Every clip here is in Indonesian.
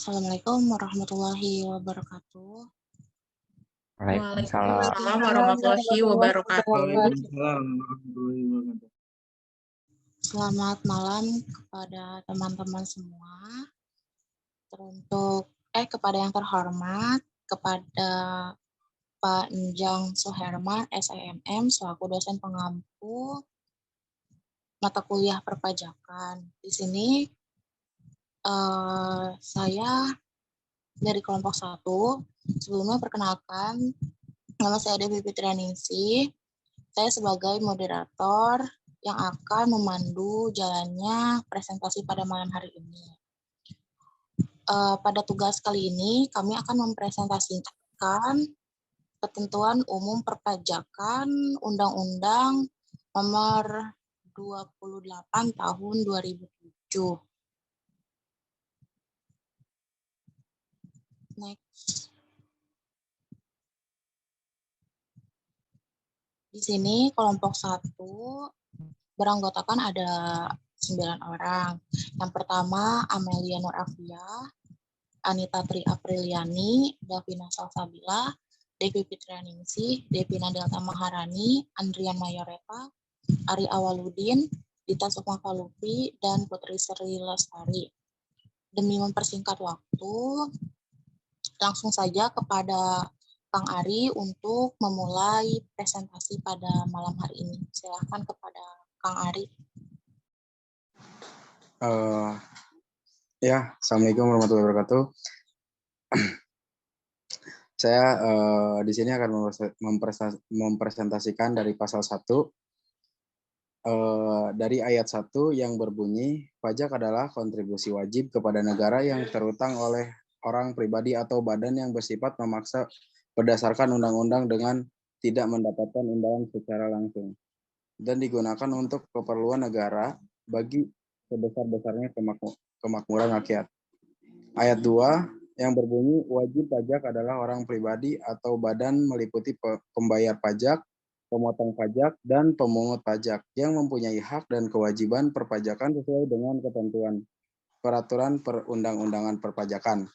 Assalamualaikum warahmatullahi wabarakatuh. Waalaikumsalam. Waalaikumsalam warahmatullahi wabarakatuh. Waalaikumsalam warahmatullahi wabarakatuh. Selamat malam kepada teman-teman semua. Kepada yang terhormat, kepada Pak Njang Suherman, SIMM, selaku dosen pengampu mata kuliah perpajakan. Di sini saya dari kelompok 1. Sebelumnya perkenalkan, nama saya Devi Fitrianingsih. Saya sebagai moderator yang akan memandu jalannya presentasi pada malam hari ini. Pada tugas kali ini, kami akan mempresentasikan ketentuan umum perpajakan Undang-Undang Nomor 28 Tahun 2007. Next. Di sini kelompok 1 beranggotakan ada 9 orang. Yang pertama Amelia Nur Afia, Anita Tri Apriliani, Davina Salsabila, Devi Fitrianingsih, Devina Delta Maharani, Andrian Mayoreta, Ari Awaludin, Dita Sukma-Falupi, dan Putri Sri Lestari. Demi mempersingkat waktu, langsung saja kepada Kang Ari untuk memulai presentasi pada malam hari ini. Silakan kepada Kang Ari. Assalamualaikum warahmatullahi wabarakatuh. Saya di sini akan mempresentasikan dari pasal 1 dari ayat 1 yang berbunyi, pajak adalah kontribusi wajib kepada negara yang terutang oleh orang pribadi atau badan yang bersifat memaksa berdasarkan undang-undang dengan tidak mendapatkan imbalan secara langsung dan digunakan untuk keperluan negara bagi sebesar-besarnya kemakmuran rakyat. Ayat 2 yang berbunyi wajib pajak adalah orang pribadi atau badan meliputi pembayar pajak, pemotong pajak, dan pemungut pajak yang mempunyai hak dan kewajiban perpajakan sesuai dengan ketentuan peraturan perundang-undangan perpajakan.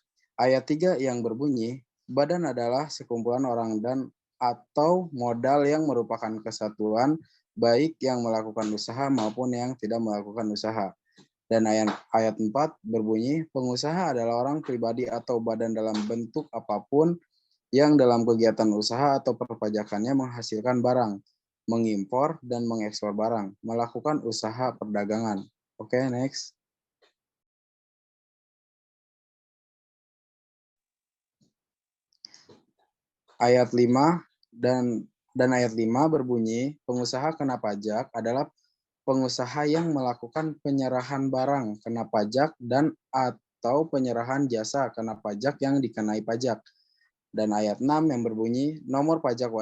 Ayat 3 yang berbunyi badan adalah sekumpulan orang dan atau modal yang merupakan kesatuan baik yang melakukan usaha maupun yang tidak melakukan usaha. Dan ayat 4 berbunyi, pengusaha adalah orang pribadi atau badan dalam bentuk apapun yang dalam kegiatan usaha atau perpajakannya menghasilkan barang, mengimpor dan mengekspor barang, melakukan usaha perdagangan. Oke, next. Ayat 5 dan ayat 5 berbunyi, pengusaha kena pajak adalah pengusaha yang melakukan penyerahan barang kena pajak dan atau penyerahan jasa kena pajak yang dikenai pajak. Dan ayat 6 yang berbunyi, nomor pokok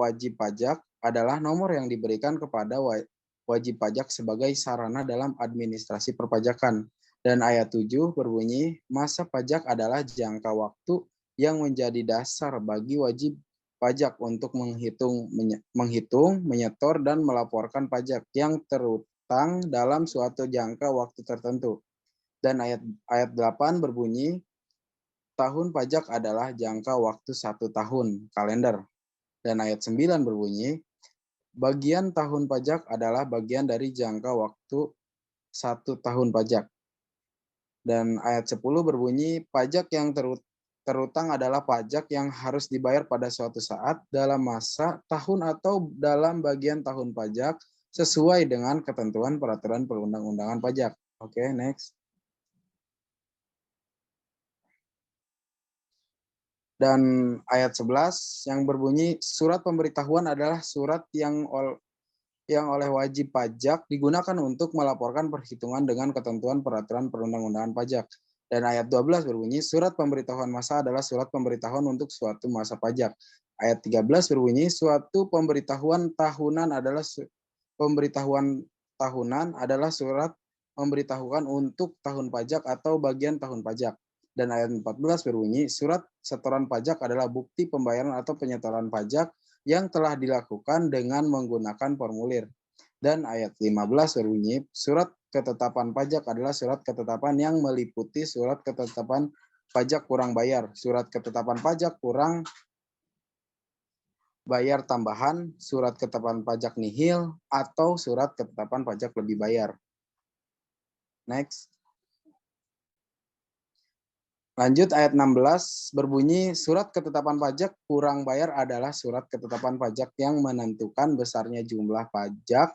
wajib pajak adalah nomor yang diberikan kepada wajib pajak sebagai sarana dalam administrasi perpajakan. Dan ayat 7 berbunyi, masa pajak adalah jangka waktu yang menjadi dasar bagi wajib pajak untuk menghitung, menyetor, dan melaporkan pajak yang terutang dalam suatu jangka waktu tertentu. Dan ayat 8 berbunyi, tahun pajak adalah jangka waktu 1 tahun kalender. Dan ayat 9 berbunyi, bagian tahun pajak adalah bagian dari jangka waktu 1 tahun pajak. Dan ayat 10 berbunyi, pajak yang terutang adalah pajak yang harus dibayar pada suatu saat dalam masa, tahun, atau dalam bagian tahun pajak sesuai dengan ketentuan peraturan perundang-undangan pajak. Oke, next. Dan ayat 11 yang berbunyi, surat pemberitahuan adalah surat yang oleh wajib pajak digunakan untuk melaporkan perhitungan dengan ketentuan peraturan perundang-undangan pajak. Dan ayat 12 berbunyi, surat pemberitahuan masa adalah surat pemberitahuan untuk suatu masa pajak. Ayat 13 berbunyi, suatu pemberitahuan tahunan adalah surat memberitahukan untuk tahun pajak atau bagian tahun pajak. Dan ayat 14 berbunyi, surat setoran pajak adalah bukti pembayaran atau penyetoran pajak yang telah dilakukan dengan menggunakan formulir. Dan ayat 15 berbunyi, surat ketetapan pajak adalah surat ketetapan yang meliputi surat ketetapan pajak kurang bayar, surat ketetapan pajak kurang bayar tambahan, surat ketetapan pajak nihil, atau surat ketetapan pajak lebih bayar. Next. Lanjut ayat 16 berbunyi surat ketetapan pajak kurang bayar adalah surat ketetapan pajak yang menentukan besarnya jumlah pajak,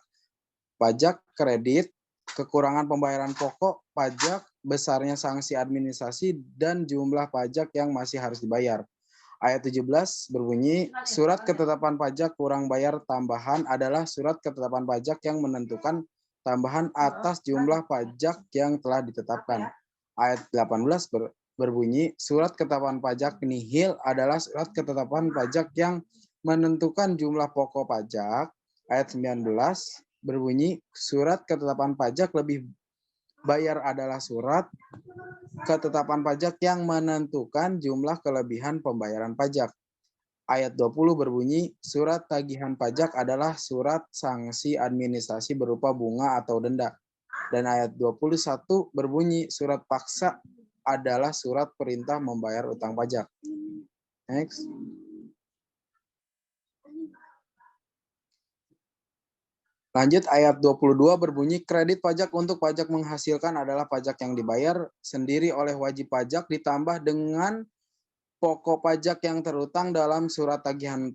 pajak kredit, kekurangan pembayaran pokok, pajak, besarnya sanksi administrasi, dan jumlah pajak yang masih harus dibayar. Ayat 17 berbunyi, surat ketetapan pajak kurang bayar tambahan adalah surat ketetapan pajak yang menentukan tambahan atas jumlah pajak yang telah ditetapkan. Ayat 18 berbunyi, surat ketetapan pajak nihil adalah surat ketetapan pajak yang menentukan jumlah pokok pajak. Ayat 19 berbunyi, surat ketetapan pajak lebih bayar adalah surat ketetapan pajak yang menentukan jumlah kelebihan pembayaran pajak. Ayat 20 berbunyi, surat tagihan pajak adalah surat sanksi administrasi berupa bunga atau denda. Dan ayat 21 berbunyi, surat paksa adalah surat perintah membayar utang pajak. Next. Lanjut ayat 22 berbunyi kredit pajak untuk pajak menghasilkan adalah pajak yang dibayar sendiri oleh wajib pajak ditambah dengan pokok pajak yang terutang dalam surat tagihan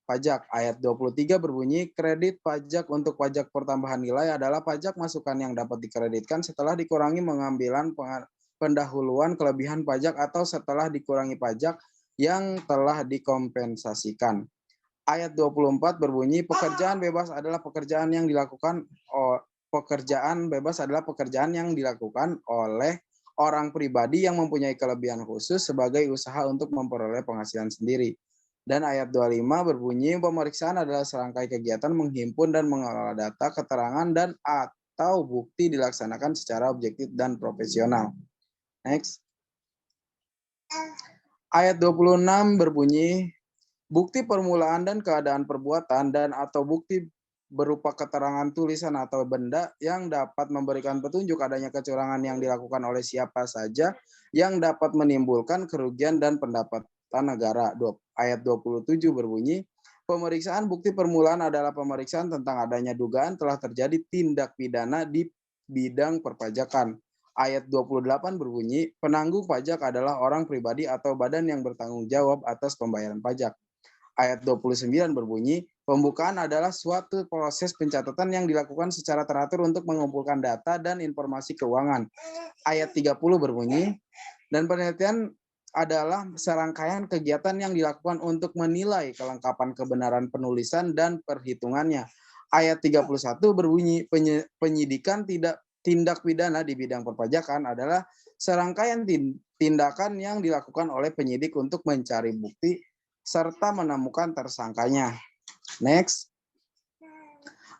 pajak. Ayat 23 berbunyi kredit pajak untuk pajak pertambahan nilai adalah pajak masukan yang dapat dikreditkan setelah dikurangi pengambilan pendahuluan kelebihan pajak atau setelah dikurangi pajak yang telah dikompensasikan. Ayat 24 berbunyi pekerjaan bebas adalah pekerjaan yang dilakukan oleh orang pribadi yang mempunyai kelebihan khusus sebagai usaha untuk memperoleh penghasilan sendiri. Dan ayat 25 berbunyi pemeriksaan adalah serangkai kegiatan menghimpun dan mengelola data, keterangan dan atau bukti dilaksanakan secara objektif dan profesional. Next. Ayat 26 berbunyi bukti permulaan dan keadaan perbuatan dan atau bukti berupa keterangan tulisan atau benda yang dapat memberikan petunjuk adanya kecurangan yang dilakukan oleh siapa saja yang dapat menimbulkan kerugian dan pendapatan negara. Ayat 27 berbunyi, pemeriksaan bukti permulaan adalah pemeriksaan tentang adanya dugaan telah terjadi tindak pidana di bidang perpajakan. Ayat 28 berbunyi, penanggung pajak adalah orang pribadi atau badan yang bertanggung jawab atas pembayaran pajak. Ayat 29 berbunyi, pembukaan adalah suatu proses pencatatan yang dilakukan secara teratur untuk mengumpulkan data dan informasi keuangan. Ayat 30 berbunyi, dan penelitian adalah serangkaian kegiatan yang dilakukan untuk menilai kelengkapan kebenaran penulisan dan perhitungannya. Ayat 31 berbunyi, penyidikan tindak pidana di bidang perpajakan adalah serangkaian tindakan yang dilakukan oleh penyidik untuk mencari bukti serta menemukan tersangkanya. Next.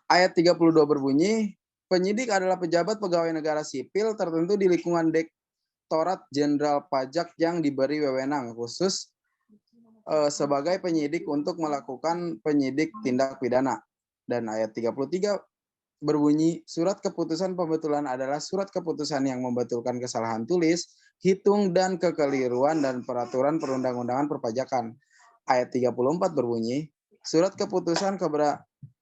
Ayat 32 berbunyi, penyidik adalah pejabat pegawai negara sipil tertentu di lingkungan Direktorat Jenderal Pajak yang diberi wewenang khusus sebagai penyidik untuk melakukan penyidik tindak pidana. Dan ayat 33 berbunyi, surat keputusan pembetulan adalah surat keputusan yang membetulkan kesalahan tulis, hitung, dan kekeliruan dan peraturan perundang-undangan perpajakan. Ayat 34 berbunyi, surat keputusan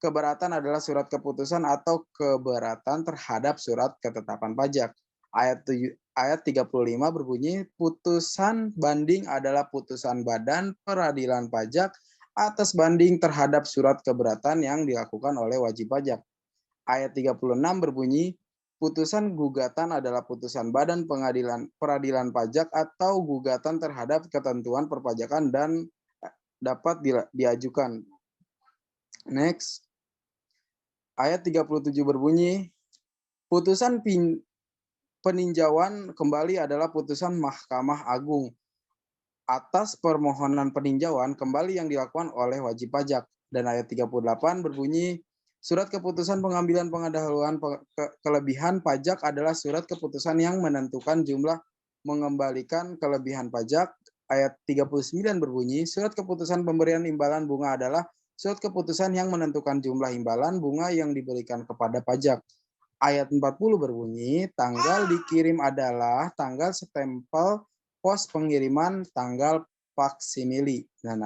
keberatan adalah surat keputusan atau keberatan terhadap surat ketetapan pajak. Ayat 35 berbunyi, putusan banding adalah putusan badan peradilan pajak atas banding terhadap surat keberatan yang dilakukan oleh wajib pajak. Ayat 36 berbunyi, putusan gugatan adalah putusan badan peradilan pajak atau gugatan terhadap ketentuan perpajakan dan dapat diajukan. Next. Ayat 37 berbunyi, putusan peninjauan kembali adalah putusan Mahkamah Agung atas permohonan peninjauan kembali yang dilakukan oleh wajib pajak. Dan ayat 38 berbunyi, surat keputusan pengambilan pendahuluan kelebihan pajak adalah surat keputusan yang menentukan jumlah mengembalikan kelebihan pajak. Ayat 39 berbunyi, surat keputusan pemberian imbalan bunga adalah surat keputusan yang menentukan jumlah imbalan bunga yang diberikan kepada pajak. ayat 40 berbunyi, tanggal dikirim adalah tanggal stempel pos pengiriman tanggal faksimili. Dan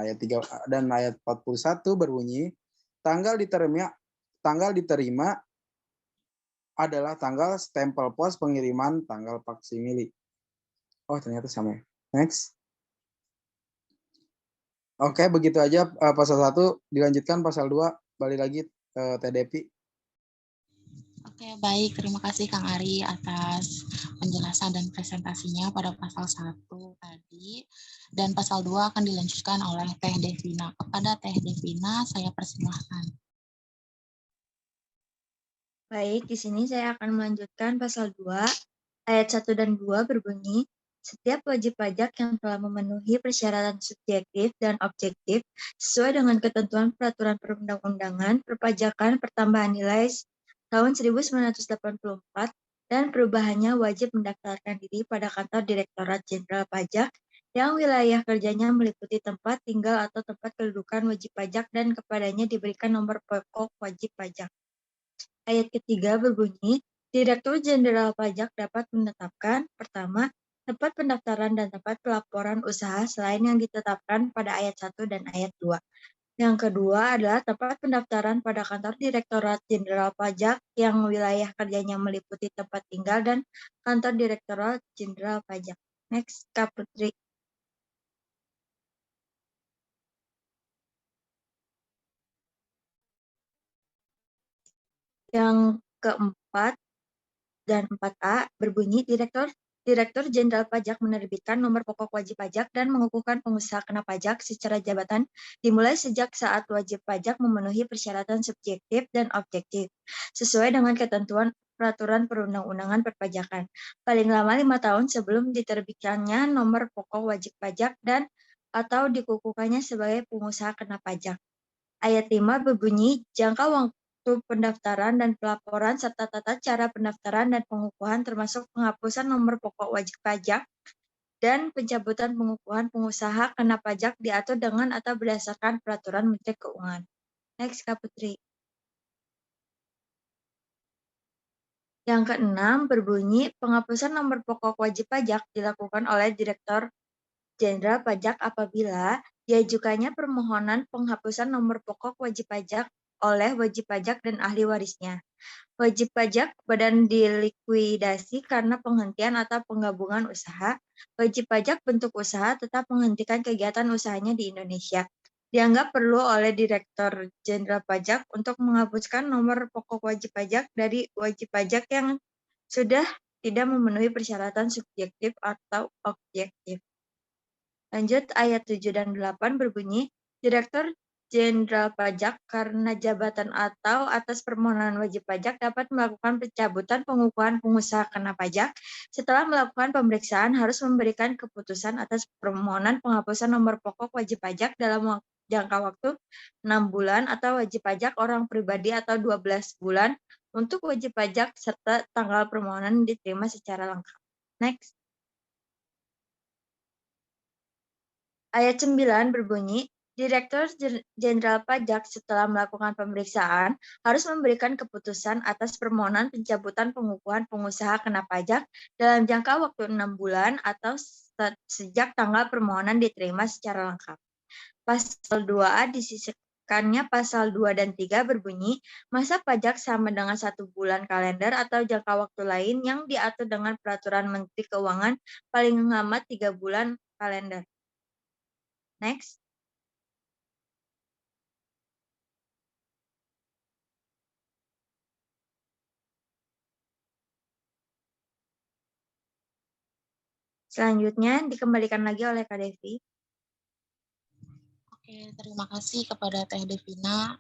ayat 41 berbunyi, tanggal diterima adalah tanggal stempel pos pengiriman tanggal faksimili. Oh, ternyata sama ya. Next. Oke, begitu aja pasal 1. Dilanjutkan pasal 2. Balik lagi Teh Depi. Oke, baik. Terima kasih Kang Ari atas penjelasan dan presentasinya pada pasal 1 tadi. Dan pasal 2 akan dilanjutkan oleh Teh Devina. Kepada Teh Devina, saya persilahkan. Baik, di sini saya akan melanjutkan pasal 2, ayat 1 dan 2 berbunyi, setiap wajib pajak yang telah memenuhi persyaratan subjektif dan objektif sesuai dengan ketentuan peraturan perundang-undangan, perpajakan, pertambahan nilai tahun 1984, dan perubahannya wajib mendaftarkan diri pada kantor Direktorat Jenderal Pajak yang wilayah kerjanya meliputi tempat tinggal atau tempat kedudukan wajib pajak dan kepadanya diberikan nomor pokok wajib pajak. Ayat ketiga berbunyi, Direktur Jenderal Pajak dapat menetapkan, pertama, tempat pendaftaran dan tempat pelaporan usaha selain yang ditetapkan pada ayat 1 dan ayat 2. Yang kedua adalah tempat pendaftaran pada kantor Direktorat Jenderal Pajak yang wilayah kerjanya meliputi tempat tinggal dan kantor Direktorat Jenderal Pajak. Next, Kak Putri. Yang keempat dan 4A berbunyi Direktur Jenderal Pajak menerbitkan nomor pokok wajib pajak dan mengukuhkan pengusaha kena pajak secara jabatan dimulai sejak saat wajib pajak memenuhi persyaratan subjektif dan objektif sesuai dengan ketentuan peraturan perundang-undangan perpajakan paling lama 5 tahun sebelum diterbitkannya nomor pokok wajib pajak dan atau dikukuhkannya sebagai pengusaha kena pajak. Ayat 5 berbunyi jangka waktu pendaftaran dan pelaporan serta tata cara pendaftaran dan pengukuhan termasuk penghapusan nomor pokok wajib pajak dan pencabutan pengukuhan pengusaha kena pajak diatur dengan atau berdasarkan peraturan Menteri Keuangan. Next, Kak Putri. Yang keenam berbunyi penghapusan nomor pokok wajib pajak dilakukan oleh Direktur Jenderal Pajak apabila diajukannya permohonan penghapusan nomor pokok wajib pajak oleh wajib pajak dan ahli warisnya. Wajib pajak badan dilikuidasi karena penghentian atau penggabungan usaha. Wajib pajak bentuk usaha tetap menghentikan kegiatan usahanya di Indonesia. Dianggap perlu oleh Direktur Jenderal Pajak untuk menghapuskan nomor pokok wajib pajak dari wajib pajak yang sudah tidak memenuhi persyaratan subjektif atau objektif. Lanjut, ayat 7 dan 8 berbunyi, Direktur Jenderal Pajak karena jabatan atau atas permohonan wajib pajak dapat melakukan pencabutan pengukuhan pengusaha kena pajak. Setelah melakukan pemeriksaan harus memberikan keputusan atas permohonan penghapusan nomor pokok wajib pajak dalam jangka waktu 6 bulan atau wajib pajak orang pribadi atau 12 bulan untuk wajib pajak serta tanggal permohonan diterima secara lengkap. Next. Ayat 9 berbunyi, Direktur Jenderal Pajak setelah melakukan pemeriksaan harus memberikan keputusan atas permohonan pencabutan pengukuhan pengusaha kena pajak dalam jangka waktu 6 bulan atau sejak tanggal permohonan diterima secara lengkap. Pasal 2A disisipkannya pasal 2 dan 3 berbunyi, masa pajak sama dengan 1 bulan kalender atau jangka waktu lain yang diatur dengan peraturan Menteri Keuangan paling lambat 3 bulan kalender. Next. Selanjutnya dikembalikan lagi oleh Kak Devi. Oke, terima kasih kepada Teh Devina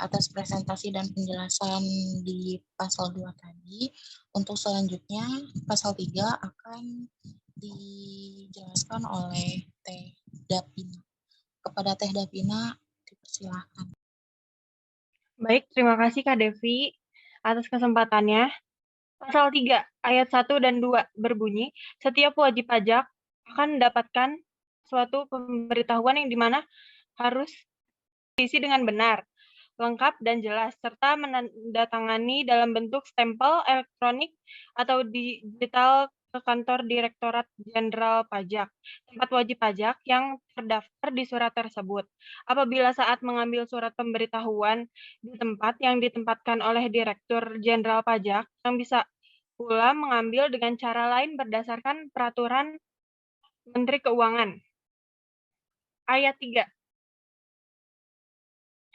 atas presentasi dan penjelasan di pasal 2 tadi. Untuk selanjutnya, pasal 3 akan dijelaskan oleh Teh Davina. Kepada Teh Davina, dipersilakan. Baik, terima kasih Kak Devi atas kesempatannya. Pasal 3 ayat 1 dan 2 berbunyi, setiap wajib pajak akan mendapatkan suatu pemberitahuan yang dimana harus diisi dengan benar. lengkap dan jelas, serta menandatangani dalam bentuk stempel elektronik atau digital ke kantor Direktorat Jenderal Pajak, tempat wajib pajak yang terdaftar di surat tersebut. Apabila saat mengambil surat pemberitahuan di tempat yang ditempatkan oleh Direktur Jenderal Pajak, yang bisa pula mengambil dengan cara lain berdasarkan peraturan Menteri Keuangan. Ayat 3.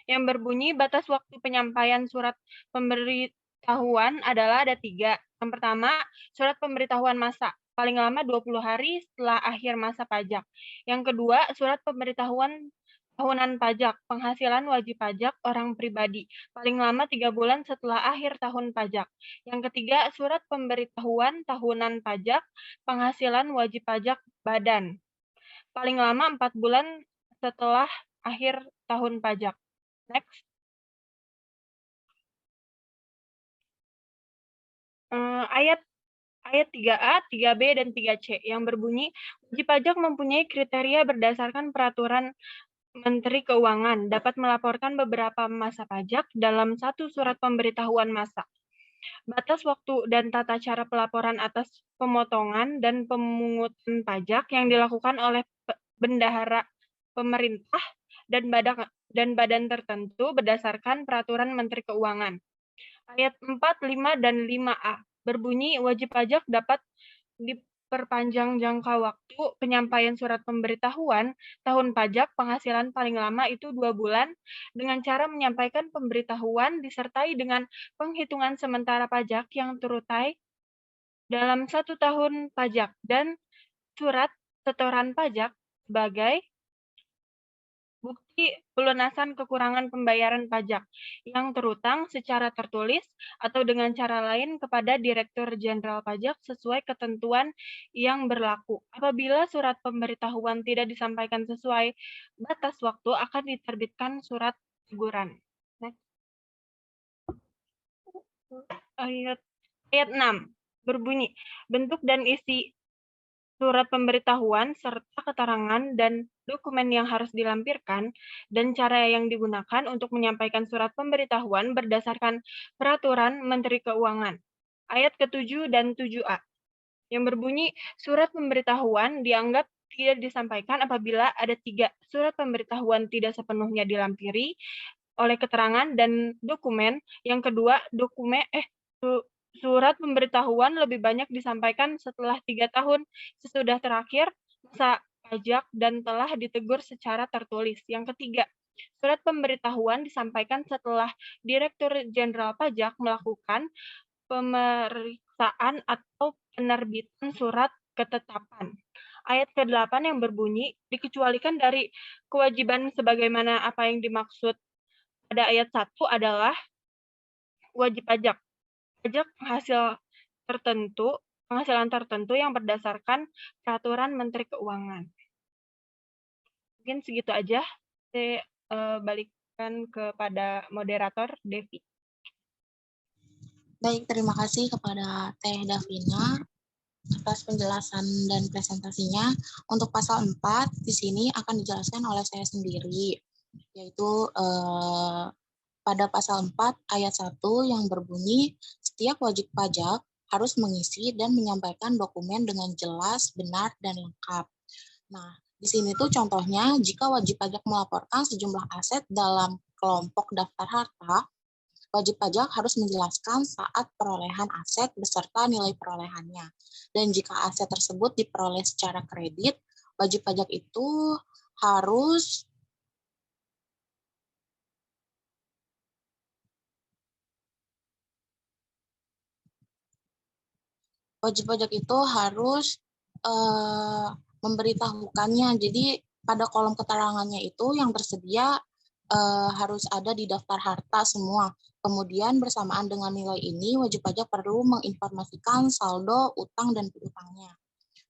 Yang berbunyi batas waktu penyampaian surat pemberitahuan adalah ada 3. Yang pertama, surat pemberitahuan masa, paling lama 20 hari setelah akhir masa pajak. Yang kedua, surat pemberitahuan tahunan pajak, penghasilan wajib pajak orang pribadi, paling lama 3 bulan setelah akhir tahun pajak. Yang ketiga, surat pemberitahuan tahunan pajak, penghasilan wajib pajak badan, paling lama 4 bulan setelah akhir tahun pajak. Next. Ayat 3A, 3B, dan 3C yang berbunyi, wajib pajak mempunyai kriteria berdasarkan peraturan Menteri Keuangan, dapat melaporkan beberapa masa pajak dalam satu surat pemberitahuan masa. Batas waktu dan tata cara pelaporan atas pemotongan dan pemungutan pajak yang dilakukan oleh bendahara pemerintah dan badan tertentu berdasarkan peraturan Menteri Keuangan. Ayat 4, 5, dan 5A berbunyi wajib pajak dapat diperpanjang jangka waktu penyampaian surat pemberitahuan tahun pajak penghasilan paling lama itu 2 bulan dengan cara menyampaikan pemberitahuan disertai dengan penghitungan sementara pajak yang terutai dalam 1 tahun pajak dan surat setoran pajak sebagai bukti pelunasan kekurangan pembayaran pajak yang terutang secara tertulis atau dengan cara lain kepada Direktur Jenderal Pajak sesuai ketentuan yang berlaku. Apabila surat pemberitahuan tidak disampaikan sesuai batas waktu, akan diterbitkan surat teguran. Ayat 6 berbunyi, bentuk dan isi surat pemberitahuan serta keterangan dan dokumen yang harus dilampirkan dan cara yang digunakan untuk menyampaikan surat pemberitahuan berdasarkan peraturan Menteri Keuangan. Ayat ke-7 dan 7A yang berbunyi surat pemberitahuan dianggap tidak disampaikan apabila ada 3 surat pemberitahuan tidak sepenuhnya dilampiri oleh keterangan dan dokumen. Yang kedua, surat pemberitahuan lebih banyak disampaikan setelah 3 tahun sesudah terakhir masa pajak dan telah ditegur secara tertulis. Yang ketiga, surat pemberitahuan disampaikan setelah Direktur Jenderal Pajak melakukan pemeriksaan atau penerbitan surat ketetapan. Ayat ke-8 yang berbunyi, dikecualikan dari kewajiban sebagaimana apa yang dimaksud pada ayat 1 adalah wajib pajak penghasilan tertentu yang berdasarkan peraturan Menteri Keuangan. Mungkin segitu aja. Saya balikan kepada moderator Devi. Baik, terima kasih kepada Teh Davina atas penjelasan dan presentasinya. Untuk pasal 4 di sini akan dijelaskan oleh saya sendiri, yaitu pada pasal 4 ayat 1 yang berbunyi, setiap wajib pajak harus mengisi dan menyampaikan dokumen dengan jelas, benar, dan lengkap. Nah, di sini tuh contohnya, jika wajib pajak melaporkan sejumlah aset dalam kelompok daftar harta, wajib pajak harus menjelaskan saat perolehan aset beserta nilai perolehannya. Dan jika aset tersebut diperoleh secara kredit, wajib pajak itu harus memberitahukannya. Jadi pada kolom keterangannya itu yang tersedia harus ada di daftar harta semua. Kemudian bersamaan dengan nilai ini, wajib pajak perlu menginformasikan saldo, utang, dan piutangnya.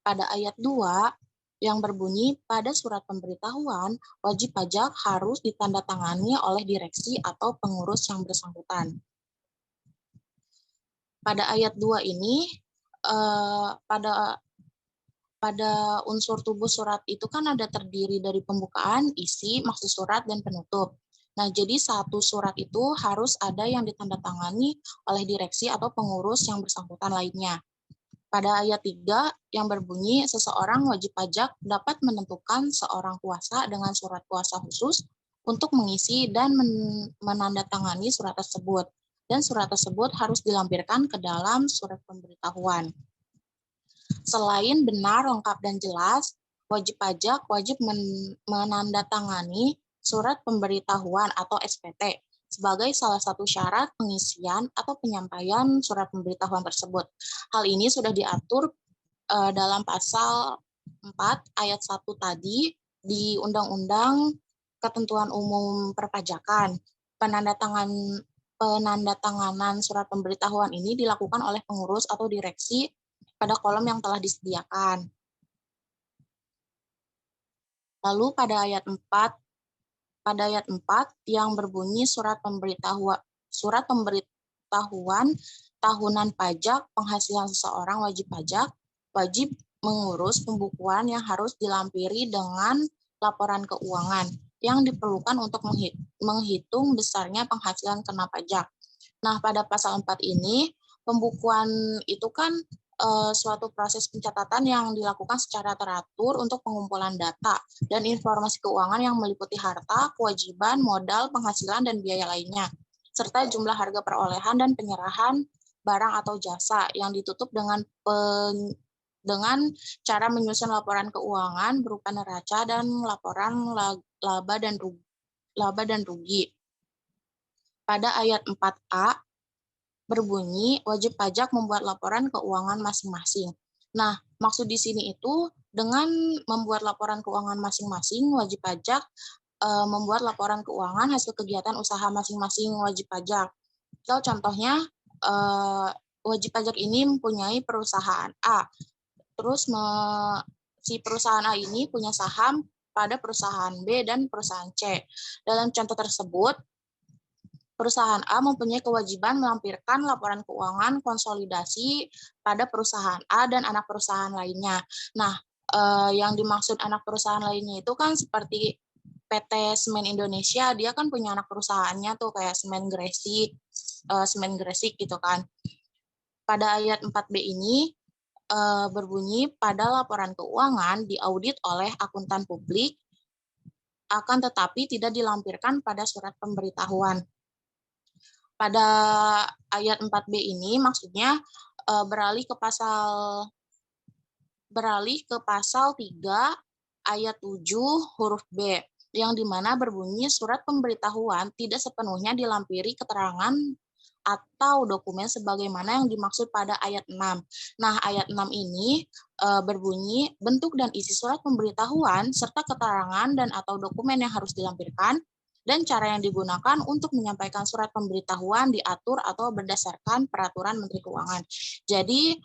Pada ayat 2 yang berbunyi, pada surat pemberitahuan, wajib pajak harus ditandatangani oleh direksi atau pengurus yang bersangkutan. Pada ayat 2 ini, pada unsur tubuh surat itu kan ada terdiri dari pembukaan, isi, maksud surat, dan penutup. Nah, jadi satu surat itu harus ada yang ditandatangani oleh direksi atau pengurus yang bersangkutan lainnya. Pada ayat 3 yang berbunyi, seseorang wajib pajak dapat menentukan seorang kuasa dengan surat kuasa khusus untuk mengisi dan menandatangani surat tersebut. Dan surat tersebut harus dilampirkan ke dalam surat pemberitahuan. Selain benar, lengkap, dan jelas, wajib pajak wajib menandatangani surat pemberitahuan atau SPT sebagai salah satu syarat pengisian atau penyampaian surat pemberitahuan tersebut. Hal ini sudah diatur dalam pasal 4 ayat 1 tadi di Undang-Undang Ketentuan Umum Perpajakan. Penandatanganan surat pemberitahuan ini dilakukan oleh pengurus atau direksi pada kolom yang telah disediakan. Lalu pada ayat 4 yang berbunyi surat pemberitahuan tahunan pajak penghasilan seseorang wajib pajak wajib mengurus pembukuan yang harus dilampiri dengan laporan keuangan yang diperlukan untuk menghitung besarnya penghasilan kena pajak. Nah, pada pasal 4 ini pembukuan itu kan suatu proses pencatatan yang dilakukan secara teratur untuk pengumpulan data dan informasi keuangan yang meliputi harta, kewajiban, modal, penghasilan, dan biaya lainnya, serta jumlah harga perolehan dan penyerahan barang atau jasa yang ditutup dengan cara menyusun laporan keuangan berupa neraca dan laporan laba dan rugi. Pada ayat 4A berbunyi wajib pajak membuat laporan keuangan masing-masing. Nah, maksud di sini itu dengan membuat laporan keuangan masing-masing, wajib pajak membuat laporan keuangan hasil kegiatan usaha masing-masing wajib pajak. Kalau contohnya, wajib pajak ini mempunyai perusahaan A. Terus si perusahaan A ini punya saham pada perusahaan B dan perusahaan C. Dalam contoh tersebut, perusahaan A mempunyai kewajiban melampirkan laporan keuangan konsolidasi pada perusahaan A dan anak perusahaan lainnya. Nah, yang dimaksud anak perusahaan lainnya itu kan seperti PT Semen Indonesia, dia kan punya anak perusahaannya tuh kayak Semen Gresik gitu kan. Pada ayat 4B ini berbunyi pada laporan keuangan diaudit oleh akuntan publik, akan tetapi tidak dilampirkan pada surat pemberitahuan. Pada ayat 4B ini maksudnya beralih ke pasal 3 ayat 7 huruf B, yang dimana berbunyi surat pemberitahuan tidak sepenuhnya dilampiri keterangan atau dokumen sebagaimana yang dimaksud pada ayat 6. Nah, ayat 6 ini berbunyi bentuk dan isi surat pemberitahuan serta keterangan dan atau dokumen yang harus dilampirkan dan cara yang digunakan untuk menyampaikan surat pemberitahuan diatur atau berdasarkan peraturan Menteri Keuangan. Jadi,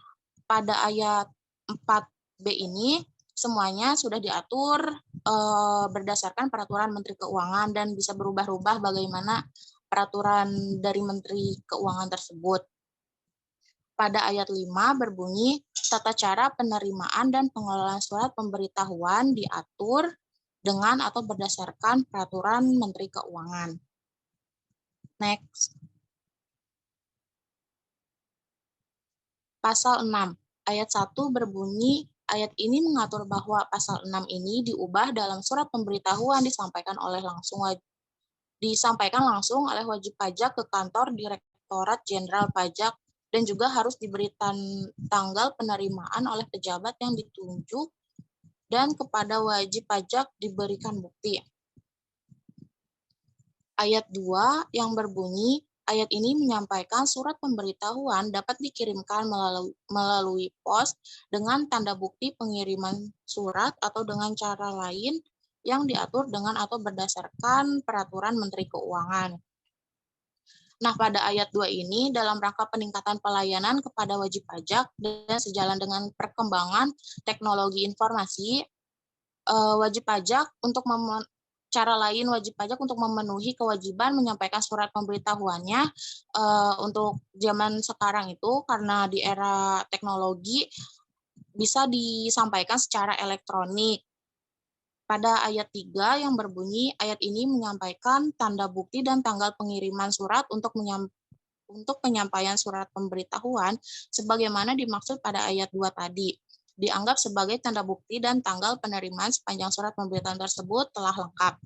pada ayat 4B ini semuanya sudah diatur berdasarkan peraturan Menteri Keuangan dan bisa berubah-ubah bagaimana peraturan dari Menteri Keuangan tersebut. Pada ayat 5 berbunyi, tata cara penerimaan dan pengelolaan surat pemberitahuan diatur dengan atau berdasarkan peraturan Menteri Keuangan. Next. Pasal 6, ayat 1 berbunyi, ayat ini mengatur bahwa pasal 6 ini diubah dalam surat pemberitahuan disampaikan langsung oleh wajib pajak ke kantor Direktorat Jenderal Pajak dan juga harus diberi tanggal penerimaan oleh pejabat yang ditunjuk dan kepada wajib pajak diberikan bukti. Ayat 2 yang berbunyi, ayat ini menyampaikan surat pemberitahuan dapat dikirimkan melalui pos dengan tanda bukti pengiriman surat atau dengan cara lain yang diatur dengan atau berdasarkan peraturan Menteri Keuangan. Nah, pada ayat 2 ini dalam rangka peningkatan pelayanan kepada wajib pajak dan sejalan dengan perkembangan teknologi informasi, wajib pajak untuk memenuhi kewajiban menyampaikan surat pemberitahuannya untuk zaman sekarang itu karena di era teknologi bisa disampaikan secara elektronik. Pada ayat 3 yang berbunyi, ayat ini menyampaikan tanda bukti dan tanggal pengiriman surat untuk penyampaian surat pemberitahuan sebagaimana dimaksud pada ayat 2 tadi. Dianggap sebagai tanda bukti dan tanggal penerimaan sepanjang surat pemberitahuan tersebut telah lengkap.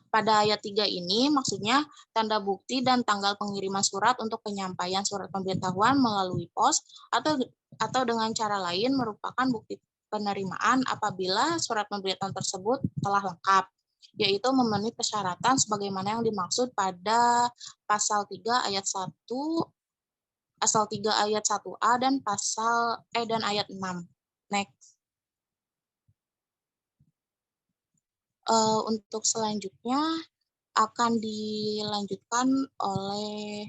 Pada ayat 3 ini maksudnya tanda bukti dan tanggal pengiriman surat untuk penyampaian surat pemberitahuan melalui pos atau dengan cara lain merupakan bukti penerimaan apabila surat pemberitahuan tersebut telah lengkap, yaitu memenuhi persyaratan sebagaimana yang dimaksud pada pasal 3 ayat 1, pasal 3 ayat 1A dan dan ayat 6. Next. Untuk selanjutnya akan dilanjutkan oleh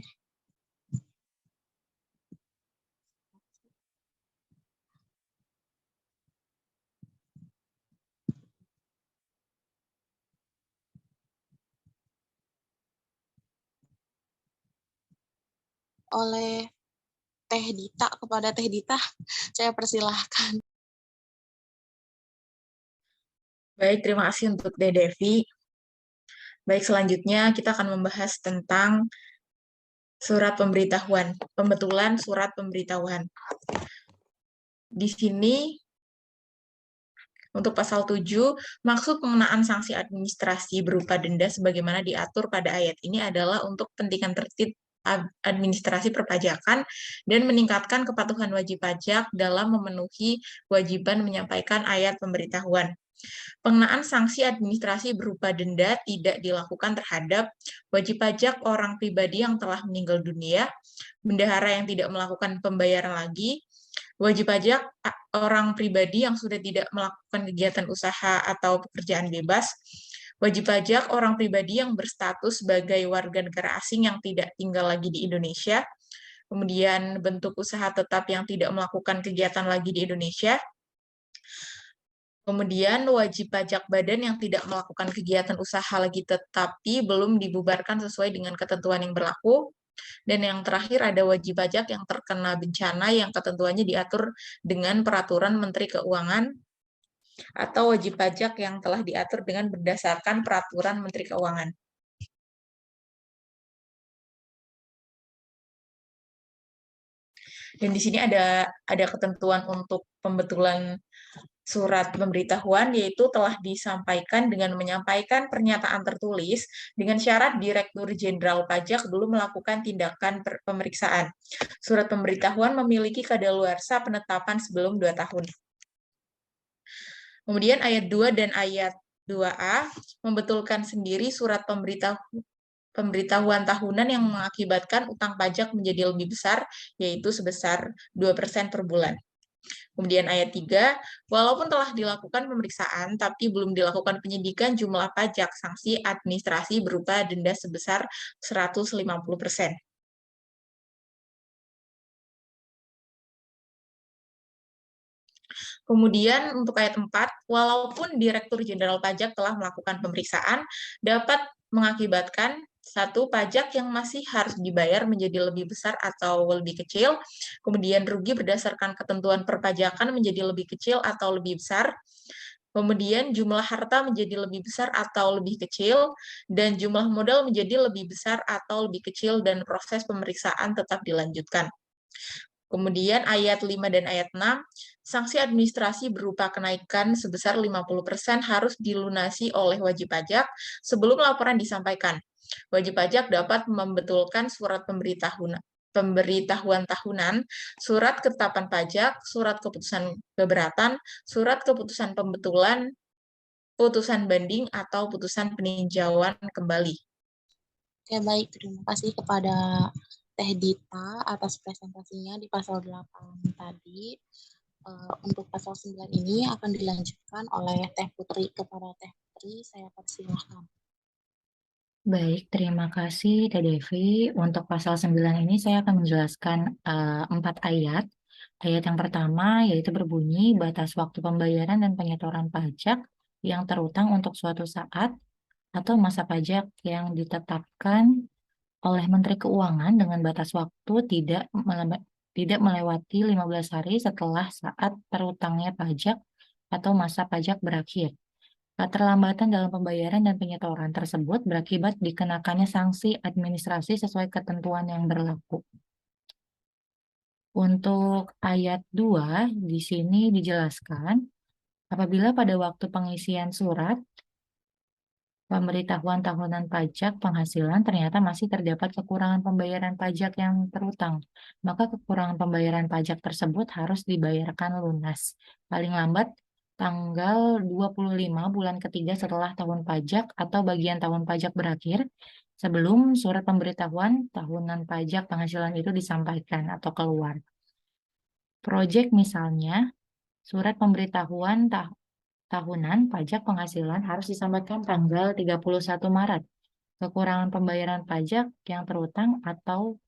Teh Dita. Kepada Teh Dita, saya persilahkan. Baik, terima kasih untuk Teh Devi. Baik, selanjutnya kita akan membahas tentang surat pemberitahuan, pembetulan surat pemberitahuan. Di sini, untuk pasal 7, maksud pengenaan sanksi administrasi berupa denda sebagaimana diatur pada ayat ini adalah untuk kepentingan tertib administrasi perpajakan dan meningkatkan kepatuhan wajib pajak dalam memenuhi kewajiban menyampaikan ayat pemberitahuan. Pengenaan sanksi administrasi berupa denda tidak dilakukan terhadap wajib pajak orang pribadi yang telah meninggal dunia, bendahara yang tidak melakukan pembayaran lagi, wajib pajak orang pribadi yang sudah tidak melakukan kegiatan usaha atau pekerjaan bebas, wajib pajak orang pribadi yang berstatus sebagai warga negara asing yang tidak tinggal lagi di Indonesia, kemudian bentuk usaha tetap yang tidak melakukan kegiatan lagi di Indonesia, kemudian wajib pajak badan yang tidak melakukan kegiatan usaha lagi tetapi belum dibubarkan sesuai dengan ketentuan yang berlaku. Dan yang terakhir ada wajib pajak yang terkena bencana yang ketentuannya diatur dengan peraturan Menteri Keuangan atau wajib pajak yang telah diatur dengan berdasarkan peraturan Menteri Keuangan. Dan di sini ada ketentuan untuk pembetulan surat pemberitahuan, yaitu telah disampaikan dengan menyampaikan pernyataan tertulis dengan syarat Direktur Jenderal Pajak belum melakukan tindakan pemeriksaan. Surat pemberitahuan memiliki kadaluarsa penetapan sebelum 2 tahun. Kemudian ayat 2 dan ayat 2A membetulkan sendiri surat pemberitahuan tahunan yang mengakibatkan utang pajak menjadi lebih besar, yaitu sebesar 2% per bulan. Kemudian ayat 3, walaupun telah dilakukan pemeriksaan, tapi belum dilakukan penyidikan jumlah pajak sanksi administrasi berupa denda sebesar 150%. Kemudian untuk ayat 4, walaupun Direktur Jenderal Pajak telah melakukan pemeriksaan, dapat mengakibatkan satu, pajak yang masih harus dibayar menjadi lebih besar atau lebih kecil, kemudian rugi berdasarkan ketentuan perpajakan menjadi lebih kecil atau lebih besar, kemudian jumlah harta menjadi lebih besar atau lebih kecil, dan jumlah modal menjadi lebih besar atau lebih kecil, dan proses pemeriksaan tetap dilanjutkan. Kemudian ayat 5 dan ayat 6, sanksi administrasi berupa kenaikan sebesar 50% harus dilunasi oleh wajib pajak sebelum laporan disampaikan. Wajib pajak dapat membetulkan surat pemberitahuan tahunan, surat ketetapan pajak, surat keputusan keberatan, surat keputusan pembetulan, putusan banding, atau putusan peninjauan kembali. Oke, baik. Terima kasih kepada Teh Dita atas presentasinya di pasal 8 tadi. Untuk pasal 9 ini akan dilanjutkan oleh Teh Putri. Kepada Teh Putri, saya persilahkan. Baik, terima kasih Teh Devi. Untuk pasal 9 ini saya akan menjelaskan 4 ayat. Ayat yang pertama yaitu berbunyi batas waktu pembayaran dan penyetoran pajak yang terutang untuk suatu saat atau masa pajak yang ditetapkan oleh Menteri Keuangan dengan batas waktu tidak melewati 15 hari setelah saat terutangnya pajak atau masa pajak berakhir. Keterlambatan dalam pembayaran dan penyetoran tersebut berakibat dikenakannya sanksi administrasi sesuai ketentuan yang berlaku. Untuk ayat 2 di sini dijelaskan, apabila pada waktu pengisian surat pemberitahuan tahunan pajak penghasilan ternyata masih terdapat kekurangan pembayaran pajak yang terutang, maka kekurangan pembayaran pajak tersebut harus dibayarkan lunas. Paling lambat tanggal 25 bulan ketiga setelah tahun pajak atau bagian tahun pajak berakhir, sebelum surat pemberitahuan tahunan pajak penghasilan itu disampaikan atau keluar. Proyek misalnya, surat pemberitahuan tahunan pajak penghasilan harus disampaikan tanggal 31 Maret. Kekurangan pembayaran pajak yang terutang atau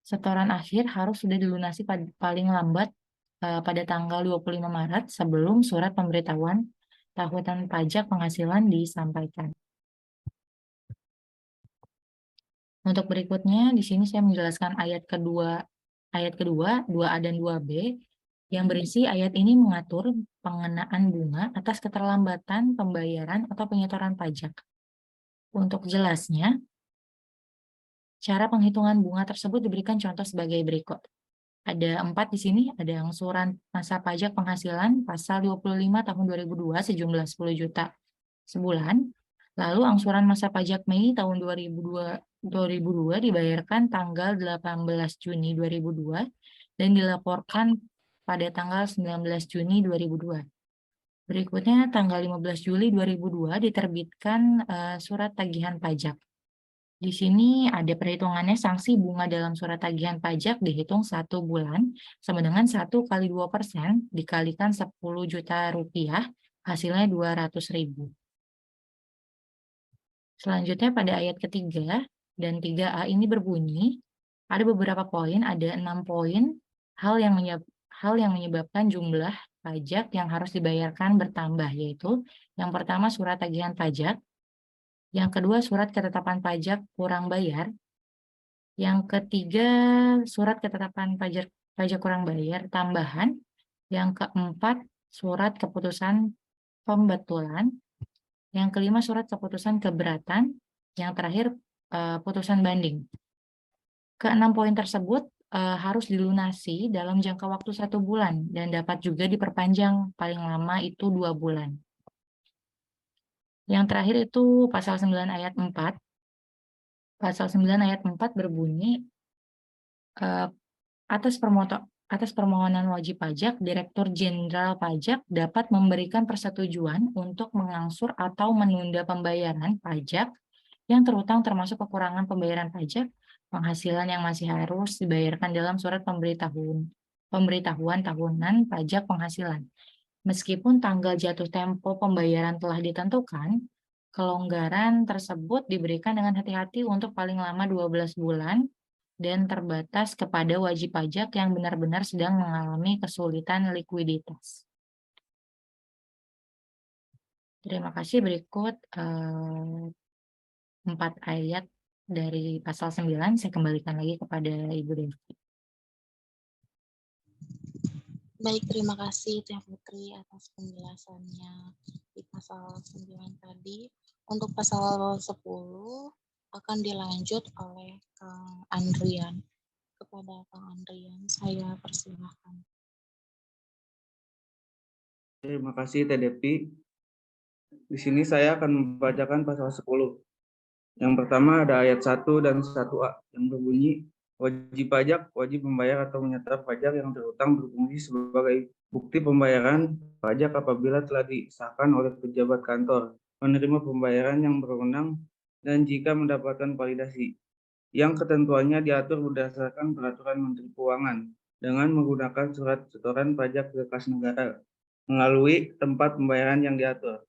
setoran akhir harus sudah dilunasi paling lambat pada tanggal 25 Maret sebelum surat pemberitahuan tahunan pajak penghasilan disampaikan. Untuk berikutnya, di sini saya menjelaskan ayat kedua, 2A dan 2B, yang berisi ayat ini mengatur pengenaan bunga atas keterlambatan pembayaran atau penyetoran pajak. Untuk jelasnya, cara penghitungan bunga tersebut diberikan contoh sebagai berikut. Ada 4 di sini, ada angsuran masa pajak penghasilan pasal 25 tahun 2002 sejumlah 10 juta sebulan. Lalu angsuran masa pajak Mei tahun 2002 dibayarkan tanggal 18 Juni 2002 dan dilaporkan pada tanggal 19 Juni 2002. Berikutnya tanggal 15 Juli 2002 diterbitkan surat tagihan pajak. Di sini ada perhitungannya sanksi bunga dalam surat tagihan pajak dihitung 1 bulan sama dengan 1 kali 2% dikalikan 10 juta rupiah, hasilnya 200.000. Selanjutnya pada ayat ketiga dan 3A ini berbunyi, ada beberapa poin, ada 6 poin, hal yang menyebabkan jumlah pajak yang harus dibayarkan bertambah, yaitu yang pertama surat tagihan pajak, yang kedua surat ketetapan pajak kurang bayar, yang ketiga surat ketetapan pajak kurang bayar tambahan, yang keempat surat keputusan pembetulan, yang kelima surat keputusan keberatan, yang terakhir putusan banding. Ke-6 poin tersebut harus dilunasi dalam jangka waktu 1 bulan dan dapat juga diperpanjang paling lama itu 2 bulan. Yang terakhir itu pasal 9 ayat 4. Pasal 9 ayat 4 berbunyi atas permohonan wajib pajak, Direktur Jenderal Pajak dapat memberikan persetujuan untuk mengangsur atau menunda pembayaran pajak yang terutang termasuk kekurangan pembayaran pajak penghasilan yang masih harus dibayarkan dalam surat pemberitahuan tahunan pajak penghasilan. Meskipun tanggal jatuh tempo pembayaran telah ditentukan, kelonggaran tersebut diberikan dengan hati-hati untuk paling lama 12 bulan dan terbatas kepada wajib pajak yang benar-benar sedang mengalami kesulitan likuiditas. Terima kasih. Berikut 4 ayat dari pasal 9, saya kembalikan lagi kepada Ibu Devi. Baik, terima kasih Teh Putri atas penjelasannya di pasal 9 tadi. Untuk pasal 10 akan dilanjut oleh Kang Andrian. Kepada Kang Andrian, saya persilahkan. Terima kasih Teh Devi. Di sini saya akan membacakan pasal 10. Yang pertama ada ayat 1 dan 1A yang berbunyi, wajib pajak wajib membayar atau menyetor pajak yang terutang berfungsi sebagai bukti pembayaran pajak apabila telah disahkan oleh pejabat kantor, menerima pembayaran yang berwenang, dan jika mendapatkan validasi, yang ketentuannya diatur berdasarkan peraturan Menteri Keuangan dengan menggunakan surat setoran pajak ke kas negara melalui tempat pembayaran yang diatur.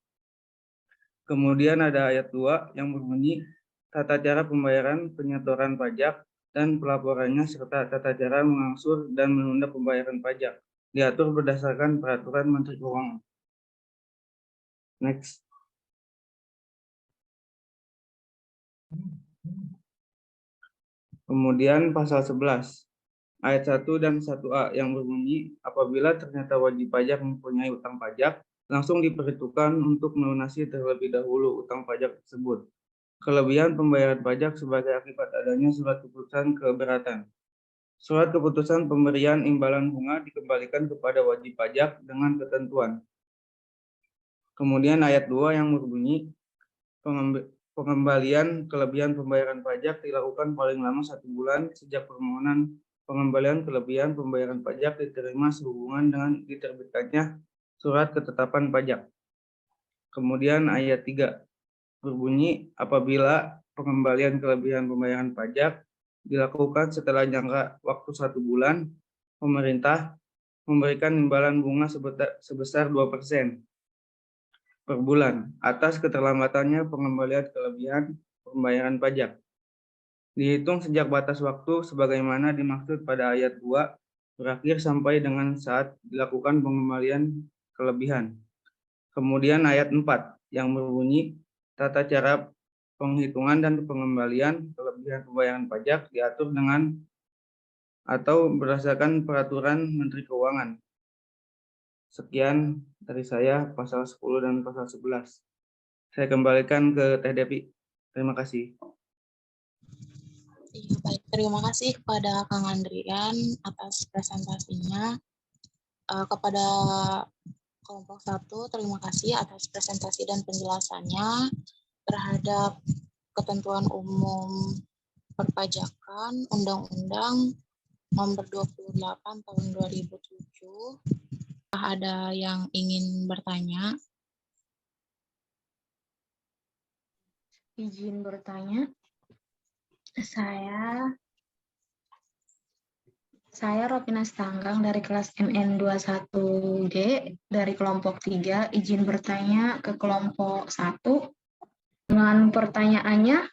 Kemudian ada ayat 2 yang berbunyi, tata cara pembayaran penyetoran pajak dan pelaporannya serta tata cara mengangsur dan menunda pembayaran pajak diatur berdasarkan peraturan Menteri Keuangan. Next. Kemudian pasal 11 ayat 1 dan 1A yang berbunyi, apabila ternyata wajib pajak mempunyai utang pajak langsung diperhitungkan untuk melunasi terlebih dahulu utang pajak tersebut. Kelebihan pembayaran pajak sebagai akibat adanya surat keputusan keberatan. Surat keputusan pemberian imbalan bunga dikembalikan kepada wajib pajak dengan ketentuan. Kemudian ayat 2 yang berbunyi, pengembalian kelebihan pembayaran pajak dilakukan paling lama 1 bulan sejak permohonan pengembalian kelebihan pembayaran pajak diterima sehubungan dengan diterbitkannya surat ketetapan pajak. Kemudian ayat 3 berbunyi, apabila pengembalian kelebihan pembayaran pajak dilakukan setelah jangka waktu 1 bulan, pemerintah memberikan imbalan bunga sebesar 2% per bulan atas keterlambatannya pengembalian kelebihan pembayaran pajak. Dihitung sejak batas waktu sebagaimana dimaksud pada ayat 2 berakhir sampai dengan saat dilakukan pengembalian kelebihan. Kemudian ayat 4 yang berbunyi, tata cara penghitungan dan pengembalian kelebihan pembayaran pajak diatur dengan atau berdasarkan peraturan Menteri Keuangan. Sekian dari saya pasal 10 dan pasal 11. Saya kembalikan ke Teh Devi. Terima kasih. Iya, baik. Terima kasih kepada Kang Andrian atas presentasinya. Kepada kelompok 1, terima kasih atas presentasi dan penjelasannya terhadap ketentuan umum perpajakan Undang-Undang Nomor 28 Tahun 2007. Ada yang ingin bertanya? Izin bertanya. Saya Ropina Stanggang dari kelas MN21G dari kelompok 3, izin bertanya ke kelompok 1 dengan pertanyaannya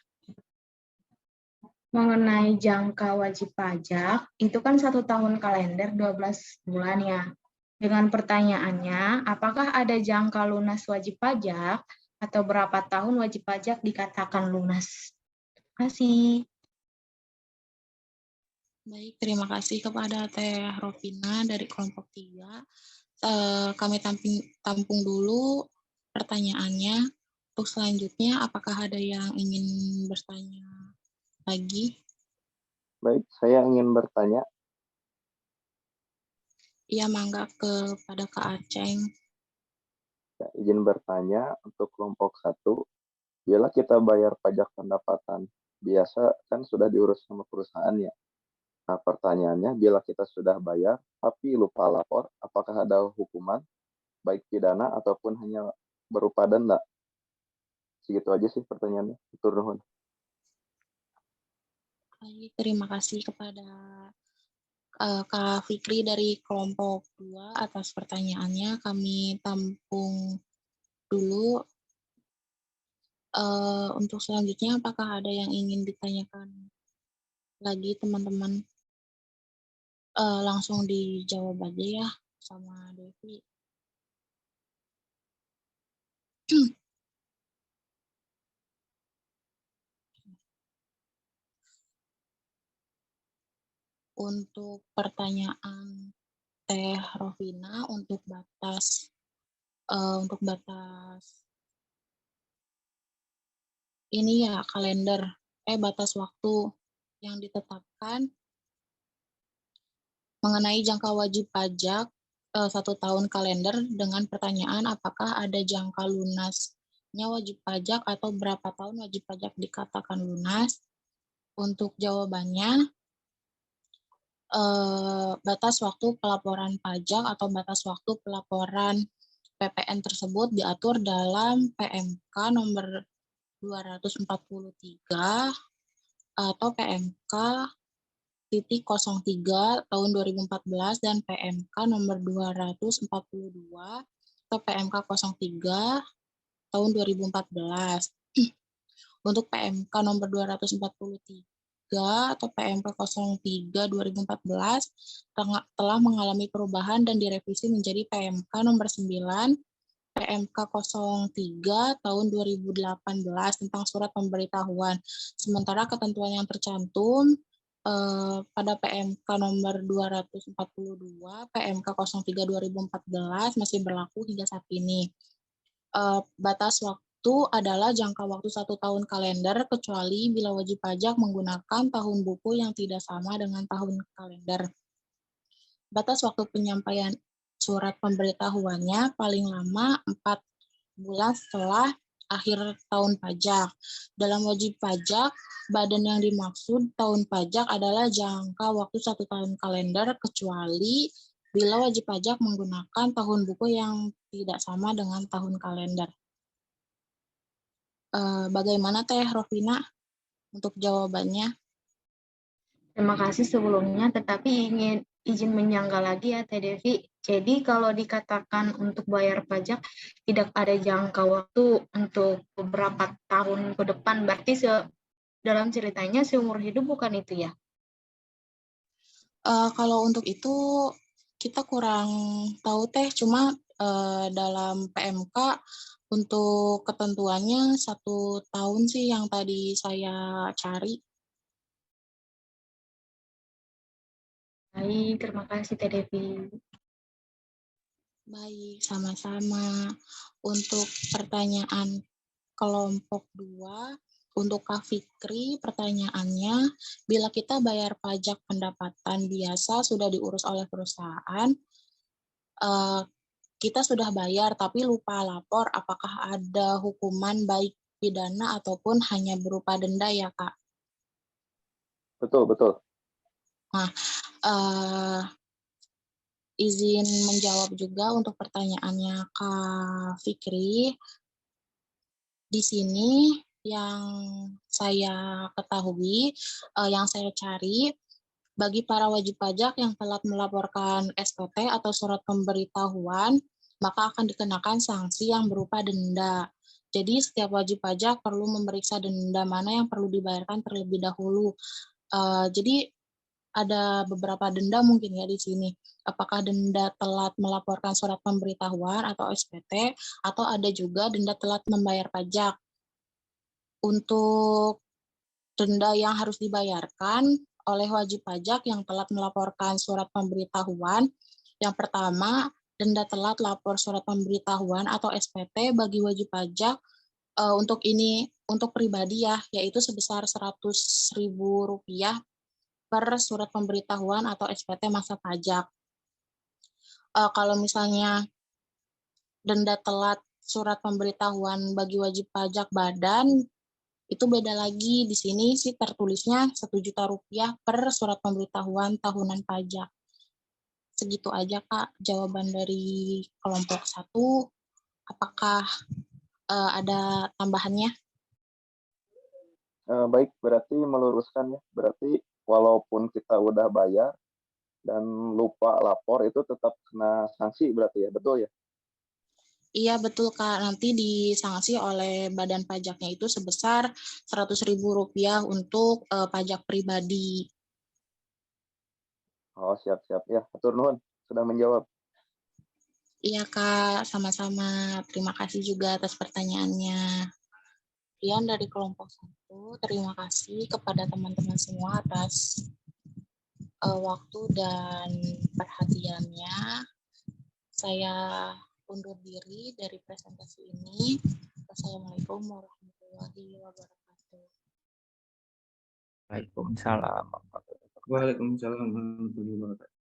mengenai jangka wajib pajak, itu kan 1 tahun kalender 12 bulan ya. Dengan pertanyaannya, apakah ada jangka lunas wajib pajak atau berapa tahun wajib pajak dikatakan lunas? Terima kasih. Baik, terima kasih kepada Teh Ropina dari kelompok 3. Kami tampung dulu pertanyaannya. Untuk selanjutnya, apakah ada yang ingin bertanya lagi? Baik, saya ingin bertanya. Iya, mangga kepada Kak Aceng. Ya, izin bertanya untuk kelompok 1, bila kita bayar pajak pendapatan, biasa kan sudah diurus sama perusahaan ya. Nah, pertanyaannya, bila kita sudah bayar tapi lupa lapor, apakah ada hukuman, baik pidana ataupun hanya berupa denda? Segitu aja sih pertanyaannya. Tur nuhun. Baik, terima kasih kepada Kak Fikri dari kelompok 2 atas pertanyaannya. Kami tampung dulu. Untuk selanjutnya, apakah ada yang ingin ditanyakan lagi teman-teman? Langsung dijawab aja ya sama Devi. Untuk pertanyaan Teh Rovina untuk batas ini ya kalender batas waktu yang ditetapkan mengenai jangka wajib pajak 1 tahun kalender dengan pertanyaan apakah ada jangka lunasnya wajib pajak atau berapa tahun wajib pajak dikatakan lunas. Untuk jawabannya batas waktu pelaporan pajak atau batas waktu pelaporan PPN tersebut diatur dalam PMK nomor 243 atau PMK titik 03 tahun 2014 dan PMK nomor 242 atau PMK 03 tahun 2014. Untuk PMK nomor 243 atau PMK 03 2014 telah mengalami perubahan dan direvisi menjadi PMK nomor 9 PMK 03 tahun 2018 tentang surat pemberitahuan. Sementara ketentuan yang tercantum pada PMK nomor 242, PMK 03 2014 masih berlaku hingga saat ini. Batas waktu adalah jangka waktu 1 tahun kalender, kecuali bila wajib pajak menggunakan tahun buku yang tidak sama dengan tahun kalender. Batas waktu penyampaian surat pemberitahuannya paling lama 4 bulan setelah akhir tahun pajak. Dalam wajib pajak, badan yang dimaksud tahun pajak adalah jangka waktu 1 tahun kalender, kecuali bila wajib pajak menggunakan tahun buku yang tidak sama dengan tahun kalender. Bagaimana Teh Rovina untuk jawabannya? Terima kasih sebelumnya, tetapi ingin izin menyangga lagi ya Teh Devi. Jadi kalau dikatakan untuk bayar pajak tidak ada jangka waktu untuk beberapa tahun ke depan, berarti dalam ceritanya seumur hidup bukan itu ya? Kalau untuk itu kita kurang tahu Teh, cuma dalam PMK untuk ketentuannya 1 tahun sih yang tadi saya cari. Baik, terima kasih Teh Devi. Baik, sama-sama. Untuk pertanyaan kelompok 2, untuk Kak Fikri, pertanyaannya, bila kita bayar pajak pendapatan biasa sudah diurus oleh perusahaan, kita sudah bayar tapi lupa lapor, apakah ada hukuman baik pidana ataupun hanya berupa denda ya Kak? Betul, betul. Nah, izin menjawab juga untuk pertanyaannya Kak Fikri. Di sini yang saya ketahui, yang saya cari, bagi para wajib pajak yang telat melaporkan SPT atau surat pemberitahuan, maka akan dikenakan sanksi yang berupa denda. Jadi setiap wajib pajak perlu memeriksa denda mana yang perlu dibayarkan terlebih dahulu. Jadi ada beberapa denda mungkin ya di sini. Apakah denda telat melaporkan surat pemberitahuan atau SPT, atau ada juga denda telat membayar pajak. Untuk denda yang harus dibayarkan oleh wajib pajak yang telat melaporkan surat pemberitahuan, yang pertama, denda telat lapor surat pemberitahuan atau SPT bagi wajib pajak untuk pribadi ya, yaitu sebesar Rp100.000 per surat pemberitahuan atau SPT masa pajak. Kalau misalnya denda telat surat pemberitahuan bagi wajib pajak badan, itu beda lagi. Di sini sih tertulisnya Rp1.000.000 per surat pemberitahuan tahunan pajak. Segitu aja Kak jawaban dari kelompok 1. Apakah ada tambahannya? Baik, berarti meluruskan ya. Berarti walaupun kita udah bayar dan lupa lapor itu tetap kena sanksi berarti ya, betul ya? Iya betul Kak, nanti disanksi oleh badan pajaknya itu sebesar Rp100.000 untuk pajak pribadi. Oh, siap-siap. Ya, atur nuhun sudah menjawab. Iya Kak, sama-sama. Terima kasih juga atas pertanyaannya. Sekian dari kelompok 1. Terima kasih kepada teman-teman semua atas waktu dan perhatiannya. Saya undur diri dari presentasi ini. Wassalamualaikum warahmatullahi wabarakatuh. Waalaikumsalam warahmatullahi wabarakatuh.